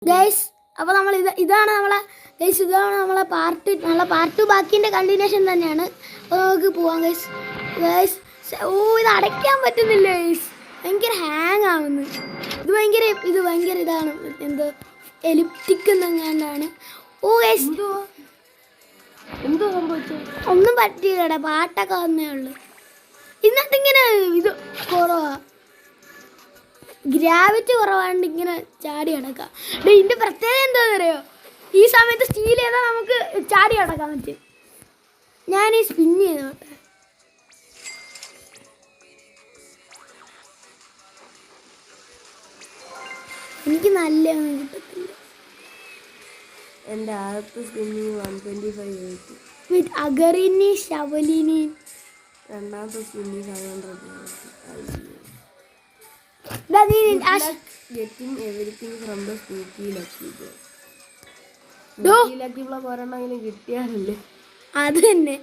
Guys അപ്പോൾ നമ്മൾ ഇതാണ് നമ്മളെ പാർട്ട് 2 ബാക്കിൻ്റെ കണ്ടിന്യൂഷൻ തന്നെയാണ്. അപ്പോൾ നമുക്ക് പോവാം ഗൈസ്. ഇത് അടയ്ക്കാൻ പറ്റുന്നില്ല ഗൈസ്, ഭയങ്കര ഹാങ് ആവുന്നു. ഇത് ഭയങ്കര ഇതാണ്, എന്തോ എലിപ്റ്റിക് എന്നെങ്ങാണ്ടാണ്. ഗൈസ് എന്തോ സംഭവിച്ചു? ഒന്നും പറ്റിയില്ലടാ, പാട്ടൊക്കെ വന്നേ ഉള്ളൂ. ഇന്നത്തിങ്ങനെ ഇത് കുറവാ, ഗ്രാവിറ്റി കുറവാണ്ട് ഇങ്ങനെ ചാടി കിടക്കാം. ഇതിൻ്റെ പ്രത്യേകത എന്താണെന്ന് അറിയോ? ഈ സമയത്ത് സ്റ്റീൽ ചെയ്താൽ നമുക്ക് ചാടി കിടക്കാൻ പറ്റും. ഞാൻ ഈ സ്പിൻ ചെയ്തോട്ടെ. എനിക്ക് നല്ല കിട്ടത്തില്ല. എൻ്റെ ആദ്യത്തെ സ്പിന്നിങ് 125 വിത്ത് അഗറിനി ഷവലിനി. രണ്ടാമത്തെ spinning 500. Getting everything from the spooky lucky block. Lucky block ഒരെണ്ണമെങ്കിലും കിട്ടിയാലല്ലേ. അത് തന്നെ.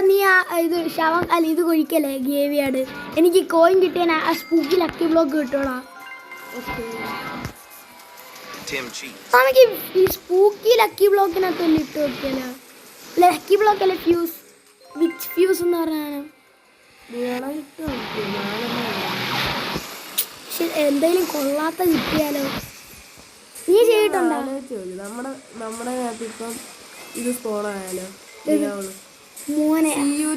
നീ ഇത് ശവം അല്ല ഇത് കൊഴിക്കല്ലേ ഗേവിയാട്. എനിക്ക് കോയിൻ കിട്ടിയാൽ ആ സ്പൂക്കി ലക്കി ബ്ലോക്ക് കിട്ടോളാ. നമുക്ക് ഈ സ്പൂക്കി ലക്കി ബ്ലോക്കിനകത്തൊന്നും ഇട്ട് നോക്കിയാലോ? ലക്കി ബ്ലോക്ക് അല്ലേ, ഫ്യൂസ്. വിച്ച് ഫ്യൂസ് എന്ന് പറഞ്ഞാൽ എന്തെങ്കിലും കൊള്ളാത്ത കിട്ടിയാലോ? നീ ചെയ്തിട്ടുണ്ടോ? നമ്മുടെ ഇപ്പം ഇത് സ്പോണായാലോ മോനെ. അയ്യോ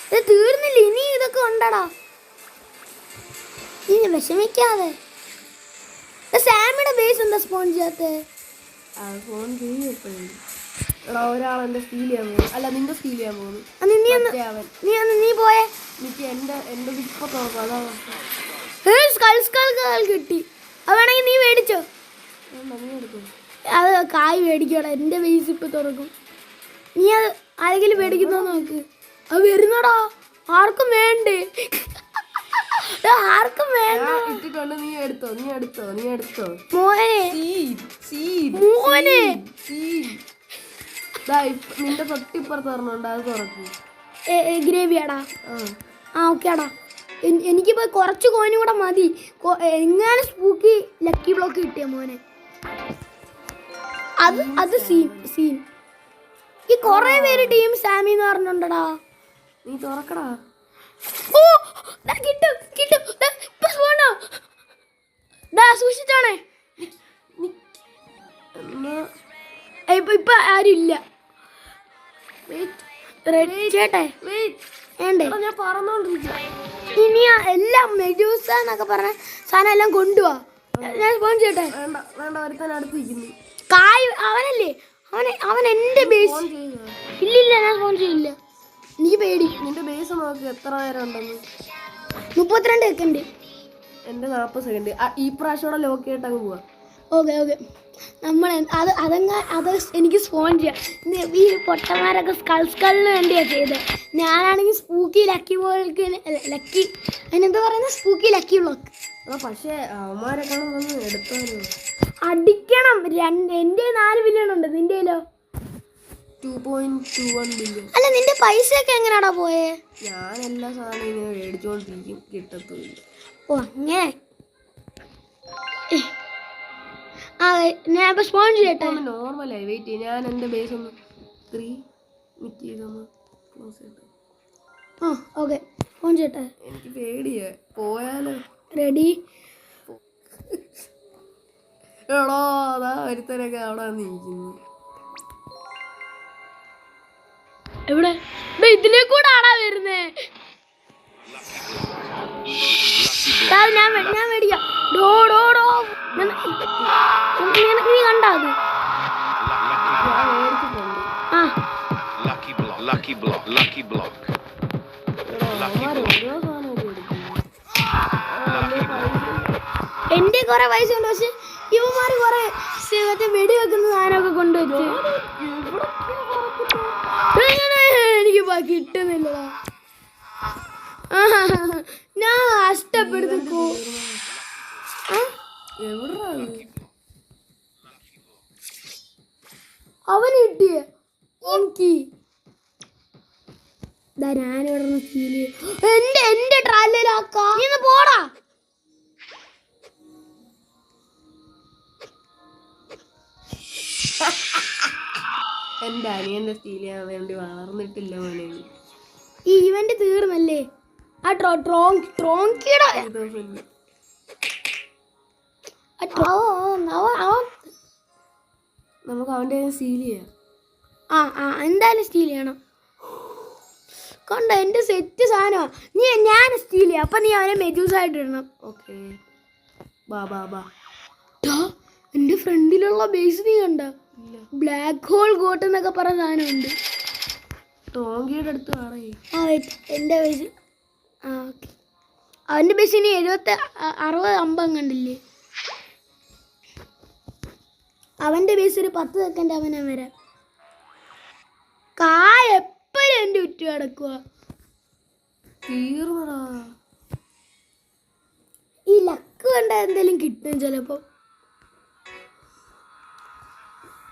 ഇത് തീർന്നില്ല, ഇനി ഇതൊക്കെ ഉണ്ടടാ. നീ വിഷമിക്കാതെ. സാമിയുടെ ബേസ് എന്താ സ്പോൺ ചെയ്യാത്തെ? ഫോൺ ചെയ്യപ്പോഴും ഒരാൾ എന്റെ സ്റ്റീൽ ചെയ്യാൻ പോകും. അല്ല, നിന്റെ സ്റ്റീൽ ചെയ്യാൻ പോകുന്നു. നീ പോയേ. എനിക്ക് എന്റെ ഇപ്പൊ നോക്കാം. കിട്ടി. അത് വേണമെങ്കിൽ നീ മേടിച്ചോ. അത് കായ് മേടിക്കോടാ, എന്റെ ബേസ് ഇപ്പൊ തുറക്കും. നീ അത് ആരെങ്കിലും മേടിക്കുന്നോ നോക്ക്. അത് വരുന്നോടാ, ആർക്കും വേണ്ടേ? ആർക്കും വേണ്ട. ഇട്ടിട്ടുണ്ട്. നീ എടുത്തോ മോനെ. നിന്റെ തൊട്ടിപ്പുറത്ത് പറഞ്ഞോണ്ട് അത് തുറക്കും. ഗ്രേവിയാടാ. ഓക്കേടാ. എനിക്കിപ്പോ കുറച്ച് കോയിനും കൂടെ മതി. എങ്ങനെ സ്പൂക്കി ലക്കി ബ്ലോക്ക് കിട്ടിയ മോനെ. അത് സീൻ. ഈ കൊറേ പേര് ടീം സാമി എന്ന് പറഞ്ഞുണ്ടടാ. നീ തുറക്കടാ. സൂക്ഷിച്ചോണേ. ഇപ്പൊ ആരും ഇല്ല. ചേട്ടേ ഞാൻ പറഞ്ഞോണ്ടിരിക്കും. ഇനി എല്ലാം മെഡൂസ എന്നൊക്കെ പറഞ്ഞ സാധനം എല്ലാം കൊണ്ടുപോവാ. ഞാൻ ഫോൺ ചെയ്യട്ടെ. വേണ്ട ഒരുത്തൻ അടുത്തിരിക്കുന്നു. കായ് അവനല്ലേ, അവൻ എന്റെ ബേസ്. ഇല്ലില്ല, ഞാൻ ഫോൺ ചെയ്യില്ല. എനിക്ക് പേടി. നിന്റെ ബേസ് നോക്ക് എത്ര നേരം ഉണ്ടെന്ന്. 32 സെക്കൻഡ്. എന്റെ 40 സെക്കൻഡ്. ഈ പ്രാവശ്യം ലോക്ക് ചെയ്തിട്ട് അങ്ങ് പോവാ. ഓക്കെ. നമ്മൾ അത് എനിക്ക് സ്പോൺ ചെയ്യാം. ഈ പൊട്ടന്മാരൊക്കെ സ്കളിന് വേണ്ടിയാണ് ചെയ്തത്. ഞാനാണെങ്കിൽ സ്പൂക്കി ലക്കി ബ്ലോക്ക് ലക്കി അതിനെന്താ പറയുന്നത്, സ്പൂക്കി ലക്കി ബ്ലോക്ക്. പക്ഷേ അവന്മാരൊക്കെ എടുത്താലോ അടിക്കണം. എൻ്റെ 4 ബില്യൺ ഉണ്ട്. നിന്റെയിലോ? 2.21 ബില്യൺ. അല്ല, നിന്റെ പൈസയൊക്കെ എങ്ങനെയാടാ പോയേ? ഞാൻ എല്ലാ സാധനവും ഇങ്ങനെ മേടിച്ചോണ്ടിരിക്കും, കിട്ടത്തില്ല. അങ്ങനെ. ഞാൻ സ്പോൺ ചെയ്യട്ടെ. നോർമലായി വെയിറ്റ് ചെയ്യും. ഞാൻ എൻ്റെ ബേസ് ഒന്ന് 3 മിറ്റ് ചെയ്തൊന്ന് ക്ലോസ് ചെയ്യട്ടെ. ഓക്കെ, ഫോൺ ചെയ്യട്ടെ. എനിക്ക് പേടിയാ പോയാലോ. റെഡി. എടോ അതാ ഒരുത്തരൊക്കെ അവിടെ വന്നിരിക്കുന്നു. എവിടെ? ഇതിലേക്കൂടെ ആടാ വരുന്നേ. ഞാൻ മേടിക്കാം. നീ കണ്ടാ അത്? എന്റെ കൊറേ പൈസ ഉണ്ട്, പക്ഷെ ഇവന്മാര് കൊറേ മറ്റേ വെടി വെക്കുന്ന സാധനമൊക്കെ കൊണ്ടുവച്ചു. എനിക്ക് കിട്ടുന്നില്ല. ഞാൻ കഷ്ടപ്പെടുത്തു. അവന് കിട്ടിയ എനിക്ക് ഞാനിവിടെ എന്റെ ട്രാലിലാക്കാ. പോടാ. എന്റെ അനിയന്റെ സ്റ്റീൽ ചെയ്യാൻ വേണ്ടി വളർന്നിട്ടില്ല മോനെ. ഈ ഇവന്റ് തീർന്നല്ലേ? ആ ട്രോങ്കിയുടെ നമുക്ക് അവന്റെ സ്റ്റീൽ ചെയ്യാം. എന്തായാലും സ്റ്റീൽ ചെയ്യണം. കണ്ട എന്റെ സെറ്റ് സാധനമാ. ഞാൻ സ്റ്റീൽ ചെയ്യാം. അപ്പൊ നീ അവനെ മെജൂസായിട്ട് ഇടണം. ഓക്കെ ബാ ബാ ബാ. എന്റെ ഫ്രണ്ടിലുള്ള ബേസ് നീ കണ്ട? ബ്ലാക്ക് ഹോൾ ഗോട്ട് എന്നൊക്കെ പറഞ്ഞ സാധനമുണ്ട്. ടോങ്കിയുടെ അടുത്ത് കാണേ. എന്റെ ബേസ് ഓക്കെ. അവന്റെ ബേസ് ഇനി 60 കണ്ടില്ലേ? അവന്റെ ബേസ് ഒരു 10 സെക്കൻഡ് അവനാ വരാം. എപ്പോഴും എന്റെ ഉറ്റ കിടക്കുക. തീർന്നടാ. ഈ ലക്ക് കണ്ട എന്തെങ്കിലും കിട്ടും ചിലപ്പോ.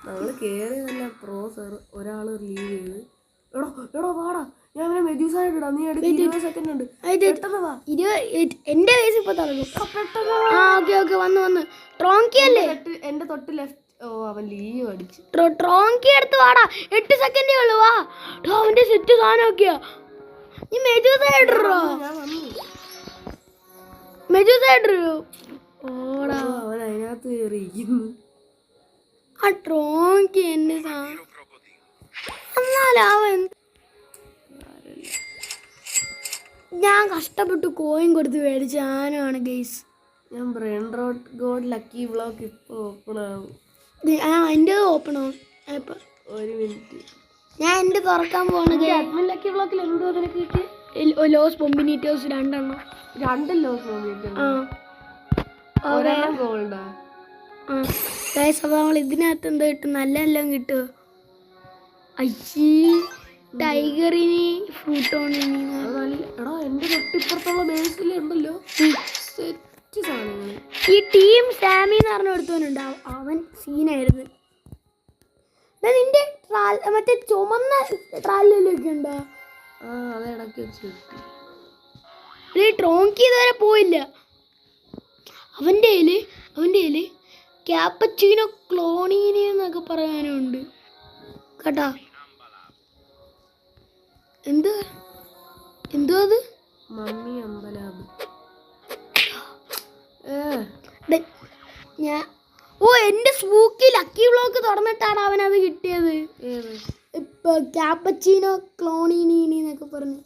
നമ്മള് കേറിയതല്ല പ്രോ സർ. ഒരാള് ലീവ് ചെയ്ത് എടോ വാടാ, ഞാൻ അവനെ മെജൂസായിട്ട് ഇടാം. നീ എടുത്ത് 20 സെക്കൻഡ് ഉണ്ട്. പെട്ടെന്ന് വാ. എന്റെ വയസ്സ് ഇപ്പൊ തുടങ്ങും. ഓക്കെ വന്ന് ട്രോങ്കി അല്ലേ? എന്റെ തൊട്ട് ലെഫ്റ്റ്. ഓ അവൻ ലീവ് അടിച്ചു. ട്രോങ്കി എടുത്ത് വാടാ. 8 സെക്കൻഡേ ഉള്ളു. വാ. അവന്റെ സെറ്റ് സാധനമൊക്കെയാ. നീ മെജൂസായിട്ടോ? മെജൂസായിട്ടോ? ഓടാ. അവൻ അതിനകത്ത് കയറിയിരിക്കുന്നു. ആ ട്രോങ്കി എന്റെ സാധനം. എന്നാലും ഞാൻ കഷ്ടപ്പെട്ട് കോയിൻ കൊടുത്ത് മേടിച്ച സാധനമാണ് ഗൈസ്. ഞാൻ brain rote God lucky block ഇപ്പൊ ഓപ്പൺ ആവും. എൻ്റെ ഓപ്പൺ ആവും. ഇപ്പൊ 1 മിനിറ്റ്. ഞാൻ എൻ്റെ തുറക്കാൻ പോണത്. അഡ്മിൻ ലക്കി ബ്ലോക്കിൽ എന്തോ നിനക്ക് കിട്ടി? ലോസ് പൊമ്പിനീറ്റേഴ്സ് 2 2 ലോസ് പൊമ്പിനീറ്റേഴ്സ്. ഗോൾഡാ. ഗൈസ് അപ്പോൾ നമ്മൾ ഇതിനകത്ത് എന്തോ കിട്ടും? നല്ല എല്ലാം കിട്ടുമോ? അയ്യേ ടൈഗറിന് ഫ്രൂട്ടോണിന്. എടാ എന്റെ തൊട്ടിപ്പുറത്തുള്ള ബേസിലുണ്ടല്ലോ സെറ്റ് സാധനങ്ങൾ. ഈ ടീം സാമി എന്ന് പറഞ്ഞ ഒരുത്തവനുണ്ടാവും. അവൻ സീനായിരുന്നു. നിന്റെ മറ്റേ ചുമന്ന ട്രാലിലൊക്കെ ഉണ്ടോ? അത് ഇടയ്ക്ക് വെച്ച് ട്രോങ്കി ഇതുവരെ പോയില്ല. അവൻ്റെ കയ്യിൽ ക്യാപ്പച്ചീനോ ക്ലോണീനി എന്നൊക്കെ പറയാനുണ്ട് കേട്ടാ. എന്തോ അത് മമ്മി അമ്പലാബ്. എന്റെ സ്പൂക്കി ലക്കി ബ്ലോക്ക് തുറന്നിട്ടാണ് അവനത് കിട്ടിയത്. ഇപ്പൊ ക്യാപ്പച്ചീനോ ക്ലോണീനി എന്നൊക്കെ പറഞ്ഞു.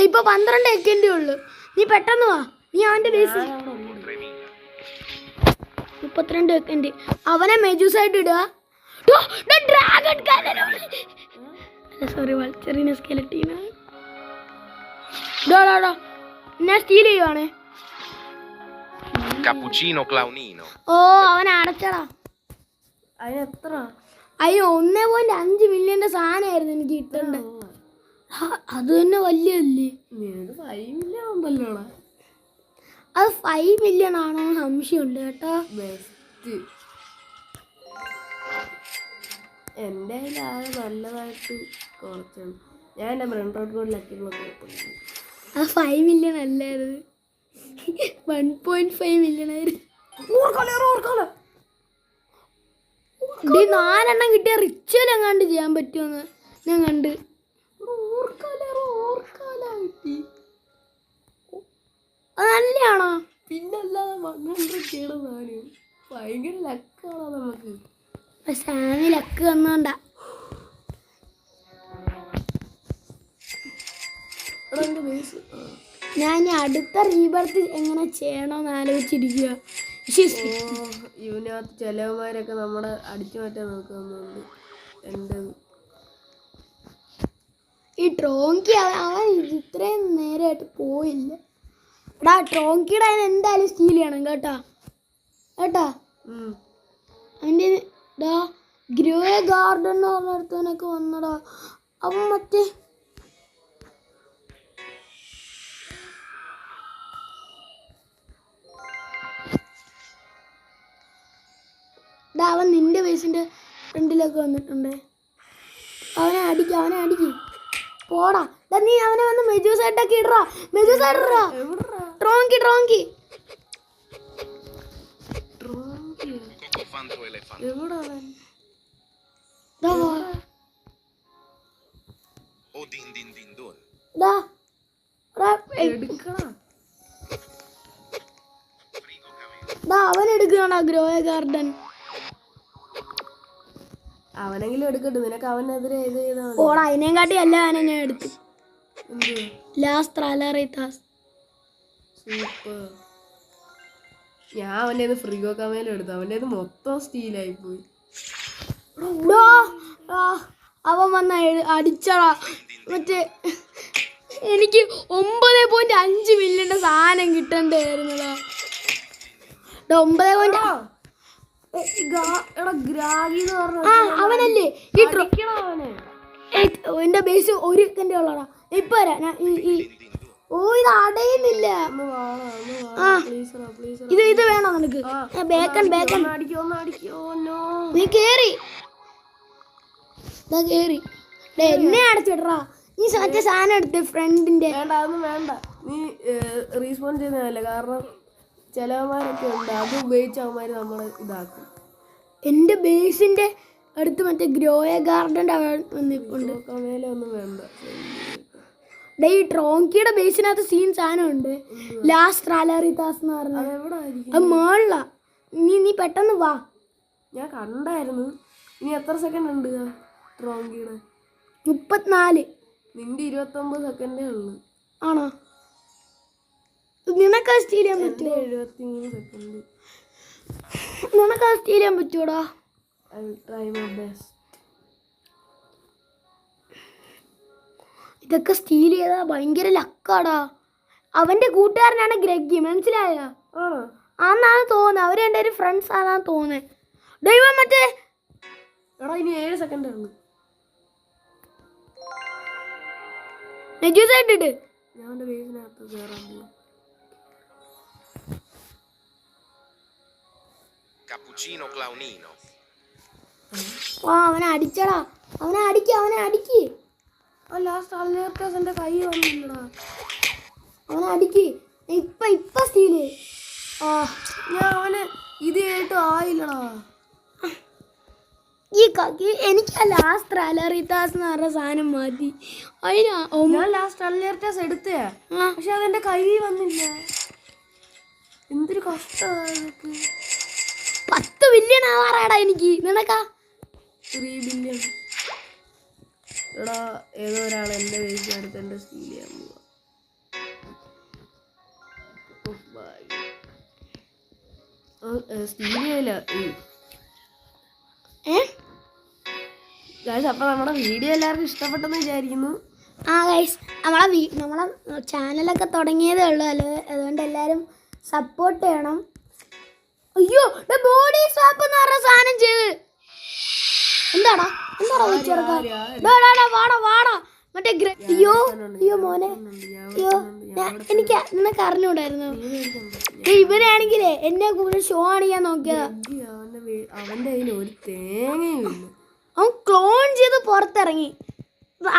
ഇപ്പൊ 12 സെക്കൻഡേ ഉള്ളു. നീ പെട്ടെന്ന് വാ. നീ അവന്റെ ബേസ് 32 സെക്കൻഡ്. അവനെ മെജൂസായിട്ട് ഇടുക. ഡ്രാഗൺ സോറി വൾച്ചറിനെ സ്കെലറ്റീന. ഞാൻ സ്റ്റീൽ ചെയ്യുവാണേ. Cappuccino Claunino. അവൻ അടച്ചടാ. അതിന് എത്ര? അതിന് 1.5 മില്യന്റെ സാധനമായിരുന്നു എനിക്ക് കിട്ടണ്ടേ. അത് തന്നെ വലിയല്ലേ? 5 മില്യൺ ഉണ്ടല്ലോടാ. അത് 5 മില്യൺ ആണോ സംശയമുണ്ട് കേട്ടോ. ബെസ്റ്റ്. എൻ്റെ കയ്യിലാകെ നല്ലതായിട്ട് കുറച്ചാണ്. ഞാൻ എൻ്റെ brain rote God lucky block. അത് 5 മില്യൺ അല്ലായിരുന്നു. 1.5 മില്യൺ ആയിരുന്നു. 4 കിട്ടിയ റിച്വലെങ്ങാണ്ട് ചെയ്യാൻ പറ്റുമെന്ന് ഞാൻ കണ്ട്. അത് നല്ലയാണോ? പിന്നല്ലാതെ 100 കേട് സാധനം. ഭയങ്കര ലക്കാണോ നമുക്ക്? സാമി ലക്ക് വന്നോണ്ട. ഞാൻ അടുത്ത റീബർത്ത് എങ്ങനെ ചെയ്യണമെന്ന് ആലോചിച്ചിരിക്കുക. ഇതിനകത്ത് ചിലവന്മാരൊക്കെ നമ്മളെ അടിച്ചു മാറ്റാൻ നോക്കുന്നുണ്ട്. എൻ്റെ ഈ ട്രോങ്കി അവൻ ഇത്രയും നേരമായിട്ട് പോയില്ല. എടാ ട്രോങ്കിയുടെ അതിന് എന്തായാലും സ്റ്റീൽ ചെയ്യണം കേട്ടാ. അതിൻ്റെ ഗ്രേ ഗാർഡൻ എന്ന് പറഞ്ഞിടത്തനൊക്കെ വന്നടാ. അവൻ മറ്റേ അവൻ നിന്റെ ബേസിന്റെ ഫ്രണ്ടിലൊക്കെ വന്നിട്ടുണ്ട്. അവനെ അടിക്കും. പോടാ. നീ അവനെ വന്ന് മെജൂസായിട്ടൊക്കെ ഇടറാ. ട്രോങ്കി O din din din don. ദാ എടാ, എടുക്കടാ. ദാ അവൻ എടുക്കുകയാണ് ഗ്രോയ ഗാർഡൻ. അവനെങ്കിലും എടുക്കട്ടെ, നിനക്ക് അവനെതിരെ ഇത് ചെയ്താൽ മതി. ഓടാ, അതിനെയും കാട്ടി അല്ല ഞാനെ ഞാൻ എടുത്തു. എന്ത് ലാസ്റ്റ് ത്രാലറിത്താസ്. സൂപ്പർ. ഞാൻ അവൻ്റെ ഫ്രീഗോ കമേലും എടുത്തു, അവൻ്റെ മൊത്തം സ്റ്റീലായി പോയി. അവൻ വന്ന അടിച്ചടാ. മറ്റേ എനിക്ക് 9.5 മില്യന്റെ സാധനം കിട്ടണ്ടായിരുന്നടാ. 9. ഗ്രാഗി എന്ന് പറഞ്ഞ അവനല്ലേ ഈ എന്റെ ബേസ് 1 സെക്കൻഡേ ഉള്ളടാ. ഇപ്പൊ വരാം. ഓ, ഇത് അടയുന്നില്ല. ഇത് വേണോ നിനക്ക്? ബേക്കൺ നീ കേറി കേറി എന്നെ അടച്ചിടറാ. നീ മറ്റേ സാധനം എടുത്ത് ഫ്രണ്ടിന്റെ. വേണ്ട, അതൊന്നും വേണ്ട. നീ റീസ്പോണ്ട് ചെയ്യുന്നതല്ല, കാരണം ചിലവന്മാരൊക്കെ ഉണ്ട്, അത് ഉപയോഗിച്ച് അവന്മാര് നമ്മളെ ഇതാക്കും. എന്റെ ബേസിന്റെ അടുത്ത് മറ്റേ ഗ്രോയ ഗാർഡന്റെ വന്നിപ്പുണ്ട്. ഒന്നും വേണ്ട. ഈ ട്രോങ്കിയുടെ ബേസിനകത്ത് സീൻ സാധനമുണ്ട്. ലാസ്റ്റ് റാലറിത്താസ് എന്ന് പറഞ്ഞത് അത് മേളിലാ. നീ പെട്ടെന്ന് വാ. ഞാൻ കണ്ടായിരുന്നു. ഇനി എത്ര സെക്കൻഡ് ഉണ്ട് ട്രോങ്കിയുടെ? 34. നിന്റെ 29 സെക്കൻഡേ ഉള്ളു. ആണോ? നിനക്കത് സ്റ്റീൽ ചെയ്യാൻ പറ്റുമോ? 73 സെക്കൻഡ്. നിനക്കത് സ്റ്റീൽ ചെയ്യാൻ പറ്റുമോടാ? I will try my best. ഇതൊക്കെ സ്റ്റീൽ ചെയ്താ ഭയങ്കര ലക്കാടാ. അവന്റെ കൂട്ടുകാരനാണ് ഗ്രെഗി, മനസ്സിലായ? ആന്നാണ് തോന്നുന്നത്. അവര് എൻ്റെ ഒരു ഫ്രണ്ട്സ് ആണെന്ന് തോന്നുന്നത്. ദൈവം മറ്റേ എടാ, ഇനി 7 സെക്കൻഡ് ഉള്ളു. നെജൂസായിട്ടിട്ട് ഞാൻ എൻ്റെ ബേസിനകത്ത് കയറാൻ പോകും. Cappuccino Claunino. അവനെ അടിച്ചടാ. അവനെ അടിക്ക്. ആ ലാസ്റ്റ് അൽനേർട്ടാസ് എൻ്റെ കൈ വന്നില്ലടാ. അവനെ അടിക്ക്. ഇപ്പൊ സ്റ്റീല്. ഞാൻ അവന് ഇത് കേട്ടും ആയില്ലടാ. എനിക്ക് ആ ലാസ്റ്റ് റാലറിത്താസ് എന്ന് പറഞ്ഞ സാധനം മതി. ഞാൻ ലാസ്റ്റ് അൽനേർട്ടാസ് എടുത്തേ, പക്ഷെ അതെന്റെ കൈ വന്നില്ല. എന്തൊരു കഷ്ടമാണ്. 10 ബില്യൺ ആവാറാടാ എനിക്ക്. നിനക്കാ 3 ബില്യൺ. എടാ, ഏതോ ഒരാൾ എൻ്റെ ബേസിനടുത്ത് എൻ്റെ സ്റ്റീൽ ചെയ്യാൻ പോവാ. സ്റ്റീൽ ചെയ്യില്ല. അപ്പൊ നമ്മുടെ വീഡിയോ എല്ലാവർക്കും ഇഷ്ടപ്പെട്ടെന്ന് വിചാരിക്കുന്നു. നമ്മളെ ചാനലൊക്കെ തുടങ്ങിയതേ ഉള്ളൂ. അതുകൊണ്ട് എല്ലാരും സപ്പോർട്ട് ചെയ്യണം. അയ്യോ, ബോഡി സ്വാപ്പ് എന്ന് പറഞ്ഞ സാധനം ചെയ്ത്. എന്താടാ വാടാ മറ്റേ അയ്യോ മോനെ. അയ്യോ, എനിക്ക് നിനക്ക് അറിഞ്ഞൂടായിരുന്നു. ഇവനാണെങ്കിലേ എന്നെ കൂടുതൽ ഷോ കാണിക്കാൻ നോക്കിയതാ. അവന്റെ കയ്യിൽ ഒരു തേങ്ങയും ഇല്ല. അവൻ ക്ലോൺ ചെയ്ത് പുറത്തിറങ്ങി.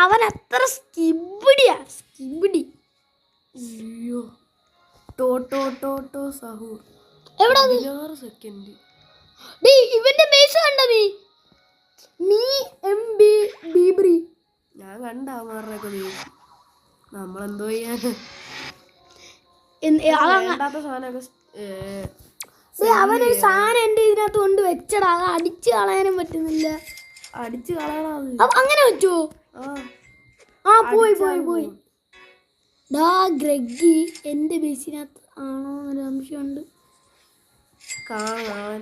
അവൻ അത്ര സ്കിബിഡിയാ. അയ്യോ, ടോട്ടോ സഹൂർ. എവിടെ 16 സെക്കൻഡ്. ഇവന്റെ ബേസ് കണ്ട നീ ബീബ്രി. ഞാൻ കണ്ടാമാറൊക്കെ നമ്മളെന്തോ ചെയ്യാൻ. അവനൊരു സാധനം എന്റെ ഇതിനകത്ത് കൊണ്ട് വെച്ചടാ. അത് അടിച്ചു കളയാനും പറ്റുന്നില്ല. അടിച്ചു കളയണം. അങ്ങനെ വെച്ചുവോ? പോയി. ഗ്രെഗി എന്റെ ബേസിനകത്ത് ആണോ എന്നൊരു സംശയമുണ്ട്. കാണാൻ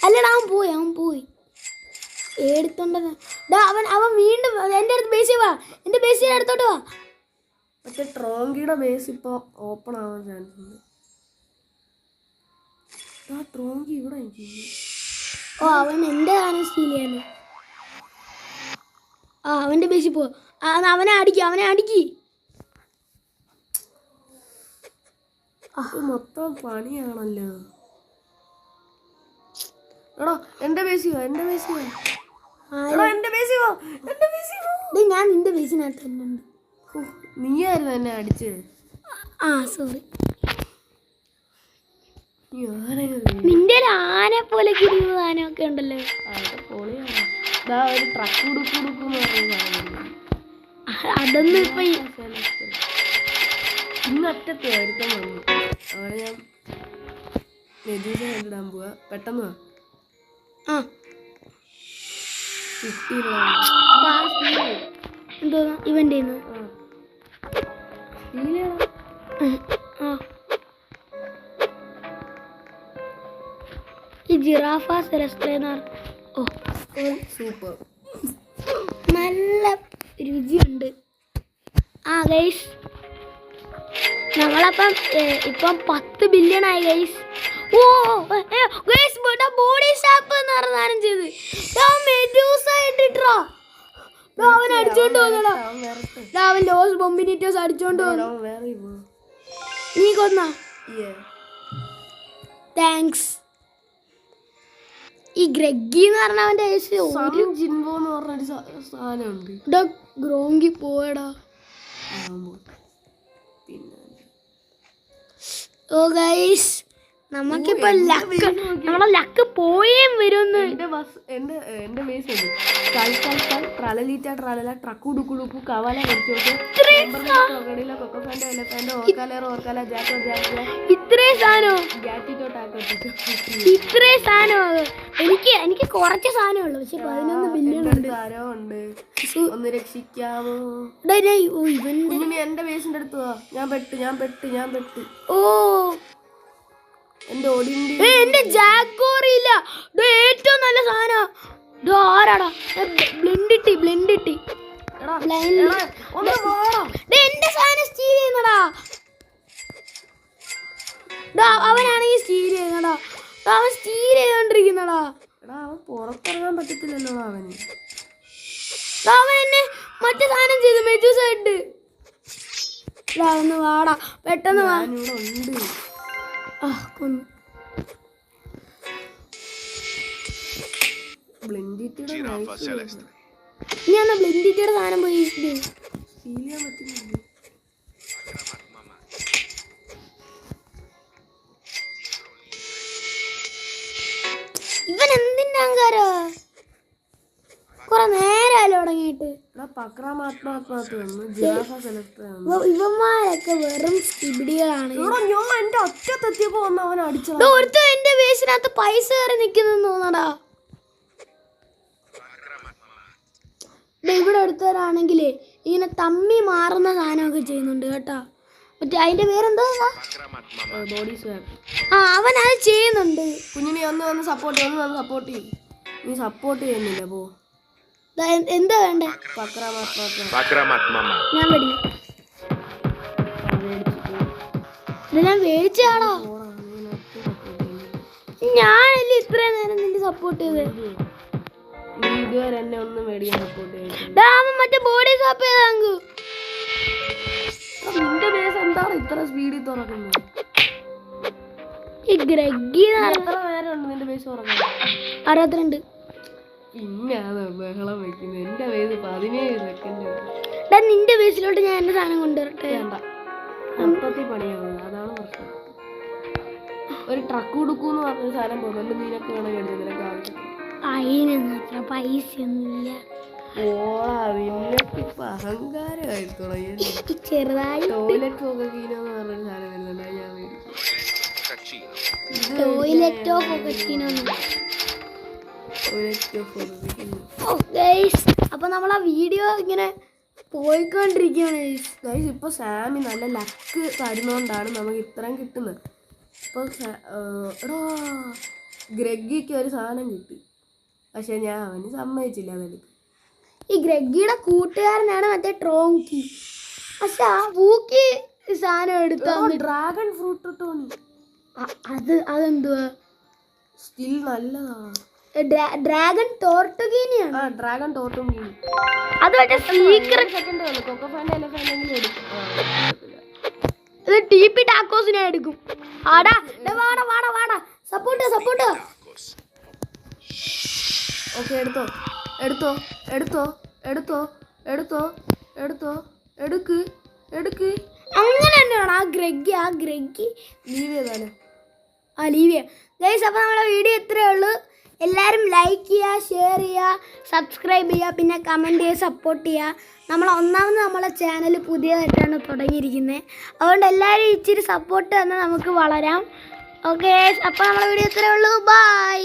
അല്ലടാ, അവൻ പോയി എടുത്തോണ്ട. അവൻ വീണ്ടും എന്റെ അടുത്ത് ബേസി വാ. എന്റെ ബേസിന്റെ അടുത്തോട്ട് വാ. പക്ഷെ ട്രോങ്കിയുടെ ബേസ് ഇപ്പൊ ഓപ്പൺ ആവാൻ ചാൻസ് ഉണ്ട്. ട്രോങ്കി ഇവിടെ അവൻ എന്റെ ആണ് സ്റ്റീൽ ചെയ്യാന്. അവന്റെ ബേസിൽ പോ. അവനെ അടിക്കി. മൊത്തം പണിയാണല്ലോ. എടാ, എന്റെ ബേസി വാ. ഞാൻ നിന്റെ ബേസിനകത്ത് തന്നെ ഉണ്ട്. നീയായിരുന്നു എന്നെ അടിച്ചത്. സോറി. നിന്റെ ഒരു ആനെ പോലെ കിരിവ് ആനൊക്കെ ഉണ്ടല്ലോ. ഒരു ട്രക്ക് ഉടുക്കുന്നു പറയുന്നതാണ്. അതൊന്നും ഇപ്പൊ ഇന്നറ്റത്ത് ഒരുത്തം വന്നു. അവിടെ ഞാൻ മെദൂസ കണ്ടിടാൻ പോവാ. പെട്ടെന്ന് വാ. ആ കിട്ടിയില്ല. എന്തോ ഇവന്റെ ഈ ജിറാഫ സെലസ്ട്രേന്ന് ഓ സൂപ്പർ. നല്ല രുചിയുണ്ട്. ആ ഗൈസ് നമ്മളപ്പം ഇപ്പം 10 ബില്യൺ ആയി ഗൈസ്. ഓ ഗൈസ് ബോഡി ഷാപ്പ് എന്ന് പറഞ്ഞ സാധനം ചെയ്ത് മെഡൂസ ഇട്ടിട്ടോ. അവൻ അടിച്ചോണ്ട് വന്നടാ. അവൻ ലോസ് ബോംബിനിറ്റോസ് അടിച്ചോണ്ട് വന്നു. നീ കൊന്ന താങ്ക്സ്. ഈ ഗ്രഗ്ഗി എന്ന് പറഞ്ഞ അവന്റെ ജിൻവോ എന്ന് പറഞ്ഞൊരു സാധനമുണ്ട്. ഗ്രോങ്കി പോയടാ. പിന്നെ ഓ ഗൈസ് നമുക്കിപ്പോ ലക്ക് നമ്മളെ ലക്ക് പോയേം വരുമെന്ന്. എന്റെ ബേസ് ഉണ്ട്. ട്രലലീറ്റ ട്രലല ട്രക്കുടുക്കുടുക്കു കവല ഇത്രേ സാധനോ ഇത്രേ സാധനോ എനിക്ക് കുറച്ച് സാധനമേ ഉള്ളു. പക്ഷെ 11 ബില്യൺ ഉണ്ട്. ഉണ്ട്. ഒന്ന് രക്ഷിക്കാമോ? ഇവന്റെ എന്റെ ബേസിന്റെ അടുത്ത് വാ. ഞാൻ പെട്ട് ഓ എന്റെ ജാഗോറിയില്ല. ഏറ്റവും നല്ല സാധനം ആരാടാ? ബ്ലിൻഡിട്ടി എന്റെ സാധനം സ്റ്റീൽ ചെയ്യുന്നടാ. അവനാണെങ്കിൽ സ്റ്റീൽ ചെയ്യുന്നടാ. അവൻ സ്റ്റീൽ ചെയ്തോണ്ടിരിക്കുന്നടാ. അവൻ പുറത്തിറങ്ങാൻ പറ്റത്തില്ലല്ലോ. അവൻ എന്നെ മറ്റേ സാധനം ചെയ്തു മെജൂസ ഇട്ട്. ഒന്ന് വാടാ പെട്ടെന്ന് വാ. ഉണ്ട്. Giraffa celeste. ഞാൻ ബ്ലിൻഡിറ്റിയുടെ സാധനം പോയി ചെയ്യാൻ പറ്റുന്നില്ല. ഇവൻ എന്തിന്റെ അഹങ്കാരോ? കൊറേ നേരമല്ലോ തുടങ്ങിയിട്ട്. ഇവന്മാരൊക്കെ വെറും സ്കിബിഡികളാണ്. എന്റെ ഒറ്റത്തെത്തിയപ്പോ വന്ന് അവൻ അടിച്ചു. ഒരുത്തൻ എന്റെ വേസിനകത്ത് പൈസ കയറി നിൽക്കുന്നു തോന്നടാ. ഇവിടെ ഒരുത്തരാണെങ്കിലേ ഇങ്ങനെ തമ്മി മാറുന്ന സാധനമൊക്കെ ചെയ്യുന്നുണ്ട് കേട്ടോ. മറ്റേ അതിന്റെ പേരെന്താ? Body swap. അവൻ അത് ചെയ്യുന്നുണ്ട്. കുഞ്ഞിനെ ഒന്ന് സപ്പോർട്ട് ചെയ്യും. നീ സപ്പോർട്ട് ചെയ്യുന്നില്ല. പോ. എന്താ വേണ്ടേ? ഞാൻ വെടി ഞാൻ മേടിച്ചാണോ? ഞാനല്ലേ ഇത്രയും നേരം നിന്റെ സപ്പോർട്ട് ചെയ്ത്. ഇതുവരെ എന്നെ ഒന്നും മേടിക്കാൻ സപ്പോർട്ട് ചെയ്തില്ല. മറ്റേ ബോഡി ഷോപ്പ് ചെയ്താങ്കു. നിന്റെ ബേസ് എന്താണ് ഇത്ര സ്പീഡിൽ തുറക്കുന്നത്? ഈ ഗ്രഗ്ഗി എത്ര നേരം ഉണ്ട് നിന്റെ ബേസ് തുറക്കുന്നത്? 62. പിന്നെയാണ് ബഹളം വെക്കുന്നത്. എന്റെ ബേസ് 17 സെക്കൻഡ്. നിന്റെ ബേസിലോട്ട് ഞാൻ എന്റെ സാധനം കൊണ്ടുവരട്ടെ. മൊത്തത്തിൽ പണിയാവുന്നത്. അതാണ് പ്രശ്നം. ഒരു ട്രക്ക് കൊടുക്കൂന്ന് പറഞ്ഞൊരു സാധനം പോകുന്നുണ്ട്. നിനക്ക് വേണമെങ്കിൽ എടുത്ത് നിനക്ക് ആവശ്യം. അതിനൊന്നും അത്ര പൈസ ഒന്നുമില്ല. ഓളാവില്ലപ്പോ അഹങ്കാരമായി തുടങ്ങി. ചെറുതായി ടോയ്ലറ്റ് ഫോക്കീനോന്ന് പറഞ്ഞൊരു സാധനം വരുന്നുണ്ട്. ഞാൻ മേടിച്ചു. ടോയ്ലറ്റോ പൊക്കറ്റീനോ. അപ്പൊ നമ്മൾ ആ വീഡിയോ ഇങ്ങനെ പോയിക്കൊണ്ടിരിക്കുകയാണ്. ഇപ്പൊ സാമി നല്ല ലക്ക് തരുന്നോണ്ടാണ് നമുക്ക് ഇത്രയും കിട്ടുന്നത്. ഇപ്പൊ ഗ്രഗ്ഗിക്ക് ഒരു സാധനം കിട്ടി. പക്ഷെ ഞാൻ അവന് സമ്മതിച്ചില്ല അതെടുക്കും. ഈ ഗ്രഗ്ഗിയുടെ കൂട്ടുകാരനാണ് മറ്റേ ട്രോങ്കി. പക്ഷെ ആ പൂക്കി സാധനം എടുത്ത ഡ്രാഗൺ ഫ്രൂട്ട് ടോണി. അതെന്തുവാ? സ്റ്റിൽ നല്ലതാണ്. ഡ്രാഗൺ ടോർട്ടുഗീനിയാണ്. ഡ്രാഗൺ ടോർട്ടുഗീനി. അത് മറ്റേ സീക്രട്ട് സെക്കൻഡ് ഉള്ളു. കൊക്കോഫാൻ്റെ എലഫാൻ്റെങ്കിലും എടുക്കും. ഇത് ടിപി ടാക്കോസിനെ എടുക്കും. ആടാ വാടാ സപ്പോർട്ട്. ഓക്കെ എടുത്തോ. എടുക്ക്. അങ്ങനെ തന്നെയാണ് ആ ഗ്രഗ്ഗി ലീവ് ചെയ്താലോ? ലീവിയ ഗൈസ്. അപ്പോൾ നമ്മുടെ വീഡിയോ ഇത്രയേ ഉള്ളൂ. എല്ലാവരും ലൈക്ക് ചെയ്യുക, ഷെയർ ചെയ്യുക, സബ്സ്ക്രൈബ് ചെയ്യുക, പിന്നെ കമൻറ്റ് ചെയ്യുക, സപ്പോർട്ട് ചെയ്യുക. നമ്മളെ ചാനൽ പുതിയതായിട്ടാണ് തുടങ്ങിയിരിക്കുന്നത്. അതുകൊണ്ട് എല്ലാവരും ഇച്ചിരി സപ്പോർട്ട് തന്നാൽ നമുക്ക് വളരാം. ഓക്കെ, അപ്പോൾ നമ്മളെ വീഡിയോ ഇത്രയേ ഉള്ളൂ. ബൈ.